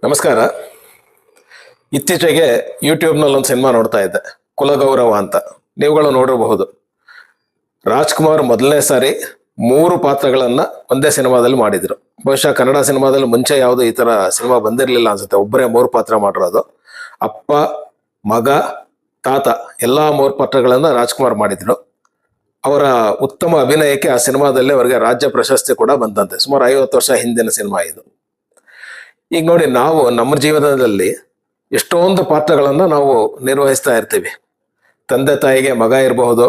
ನಮಸ್ಕಾರ. ಇತ್ತೀಚೆಗೆ ಯೂಟ್ಯೂಬ್ನಲ್ಲಿ ಒಂದು ಸಿನಿಮಾ ನೋಡ್ತಾ ಇದ್ದೆ, ಕುಲಗೌರವ ಅಂತ. ನೀವುಗಳು ನೋಡಿರಬಹುದು. ರಾಜ್ಕುಮಾರ್ ಮೊದಲನೇ ಸಾರಿ 3 ಪಾತ್ರಗಳನ್ನು ಒಂದೇ ಸಿನಿಮಾದಲ್ಲಿ ಮಾಡಿದ್ರು. ಬಹುಶಃ ಕನ್ನಡ ಸಿನಿಮಾದಲ್ಲಿ ಮುಂಚೆ ಯಾವುದು ಈ ಥರ ಸಿನಿಮಾ ಬಂದಿರಲಿಲ್ಲ ಅನ್ಸುತ್ತೆ. ಒಬ್ಬರೇ 3 ಪಾತ್ರ ಮಾಡಿರೋದು. ಅಪ್ಪ, ಮಗ, ತಾತ ಎಲ್ಲ 3 ಪಾತ್ರಗಳನ್ನು ರಾಜ್ಕುಮಾರ್ ಮಾಡಿದ್ರು. ಅವರ ಉತ್ತಮ ಅಭಿನಯಕ್ಕೆ ಆ ಸಿನಿಮಾದಲ್ಲಿ ಅವರಿಗೆ ರಾಜ್ಯ ಪ್ರಶಸ್ತಿ ಕೂಡ ಬಂದಂತೆ. ಸುಮಾರು 50 ವರ್ಷ ಹಿಂದಿನ ಸಿನಿಮಾ ಇದು. ಈಗ ನೋಡಿ, ನಾವು ನಮ್ಮ ಜೀವನದಲ್ಲಿ ಎಷ್ಟೊಂದು ಪಾತ್ರಗಳನ್ನು ನಾವು ನಿರ್ವಹಿಸ್ತಾ ಇರ್ತೀವಿ. ತಂದೆ ತಾಯಿಗೆ ಮಗ ಇರಬಹುದು,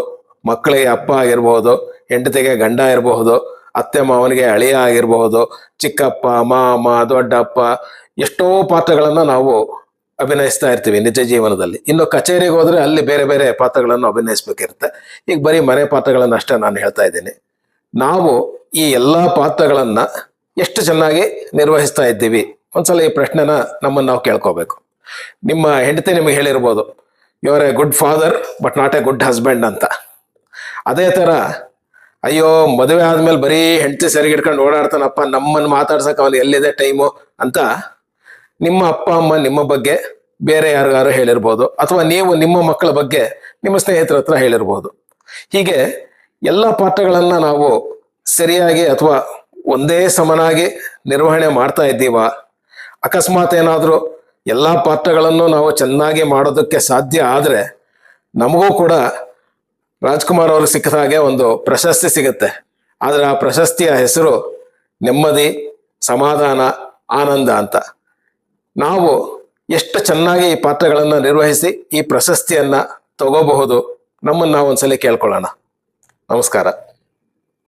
ಮಕ್ಕಳಿಗೆ ಅಪ್ಪ ಆಗಿರಬಹುದು, ಹೆಂಡತಿಗೆ ಗಂಡ ಇರಬಹುದು, ಅತ್ತೆ ಮಾವನಿಗೆ ಅಳಿಯ ಆಗಿರಬಹುದು, ಚಿಕ್ಕಪ್ಪ, ಮಾಮ, ದೊಡ್ಡಪ್ಪ, ಎಷ್ಟೋ ಪಾತ್ರಗಳನ್ನು ನಾವು ಅಭಿನಯಿಸ್ತಾ ಇರ್ತೀವಿ ನಿಜ ಜೀವನದಲ್ಲಿ. ಇನ್ನು ಕಚೇರಿಗೆ ಹೋದ್ರೆ ಅಲ್ಲಿ ಬೇರೆ ಬೇರೆ ಪಾತ್ರಗಳನ್ನು ಅಭಿನಯಿಸ್ಬೇಕಿರುತ್ತೆ. ಈಗ ಬರೀ ಮನೆ ಪಾತ್ರಗಳನ್ನು ಅಷ್ಟೇ ನಾನು ಹೇಳ್ತಾ ಇದ್ದೀನಿ. ನಾವು ಈ ಎಲ್ಲ ಪಾತ್ರಗಳನ್ನ ಎಷ್ಟು ಚೆನ್ನಾಗಿ ನಿರ್ವಹಿಸ್ತಾ ಇದ್ದೀವಿ? ಒಂದ್ಸಲ ಈ ಪ್ರಶ್ನೆನ ನಮ್ಮನ್ನು ನಾವು ಕೇಳ್ಕೋಬೇಕು. ನಿಮ್ಮ ಹೆಂಡತಿ ನಿಮಗೆ ಹೇಳಿರ್ಬೋದು, you are a good father but not a good husband ಅಂತ. ಅದೇ ಥರ, ಅಯ್ಯೋ ಮದುವೆ ಆದ್ಮೇಲೆ ಬರೀ ಹೆಂಡತಿ ಸರಿಗಿಡ್ಕೊಂಡು ಓಡಾಡ್ತಾನಪ್ಪ, ನಮ್ಮನ್ನು ಮಾತಾಡ್ಸಕ್ಕೆ ಅವನು ಎಲ್ಲಿದೆ ಟೈಮು ಅಂತ ನಿಮ್ಮ ಅಪ್ಪ ಅಮ್ಮ ನಿಮ್ಮ ಬಗ್ಗೆ ಬೇರೆ ಯಾರಿಗಾರು ಹೇಳಿರ್ಬೋದು, ಅಥವಾ ನೀವು ನಿಮ್ಮ ಮಕ್ಕಳ ಬಗ್ಗೆ ನಿಮ್ಮ ಸ್ನೇಹಿತರ ಹತ್ರ ಹೇಳಿರ್ಬೋದು. ಹೀಗೆ ಎಲ್ಲ ಪಾತ್ರಗಳನ್ನು ನಾವು ಸರಿಯಾಗಿ ಅಥವಾ ಒಂದೇ ಸಮನಾಗಿ ನಿರ್ವಹಣೆ ಮಾಡ್ತಾ ಇದ್ದೀವ? ಅಕಸ್ಮಾತ್ ಏನಾದರೂ ಎಲ್ಲ ಪಾತ್ರಗಳನ್ನು ನಾವು ಚೆನ್ನಾಗಿ ಮಾಡೋದಕ್ಕೆ ಸಾಧ್ಯ ಆದರೆ ನಮಗೂ ಕೂಡ ರಾಜ್ಕುಮಾರ್ ಅವ್ರಿಗೆ ಸಿಕ್ಕಿದ ಹಾಗೆ ಒಂದು ಪ್ರಶಸ್ತಿ ಸಿಗುತ್ತೆ. ಆದರೆ ಆ ಪ್ರಶಸ್ತಿಯ ಹೆಸರು ನೆಮ್ಮದಿ, ಸಮಾಧಾನ, ಆನಂದ ಅಂತ. ನಾವು ಎಷ್ಟು ಚೆನ್ನಾಗಿ ಈ ಪಾತ್ರಗಳನ್ನು ನಿರ್ವಹಿಸಿ ಈ ಪ್ರಶಸ್ತಿಯನ್ನು ತಗೋಬಹುದು, ನಮ್ಮನ್ನು ನಾವು ಒಂದ್ಸಲಿ ಕೇಳ್ಕೊಳ್ಳೋಣ. ನಮಸ್ಕಾರ.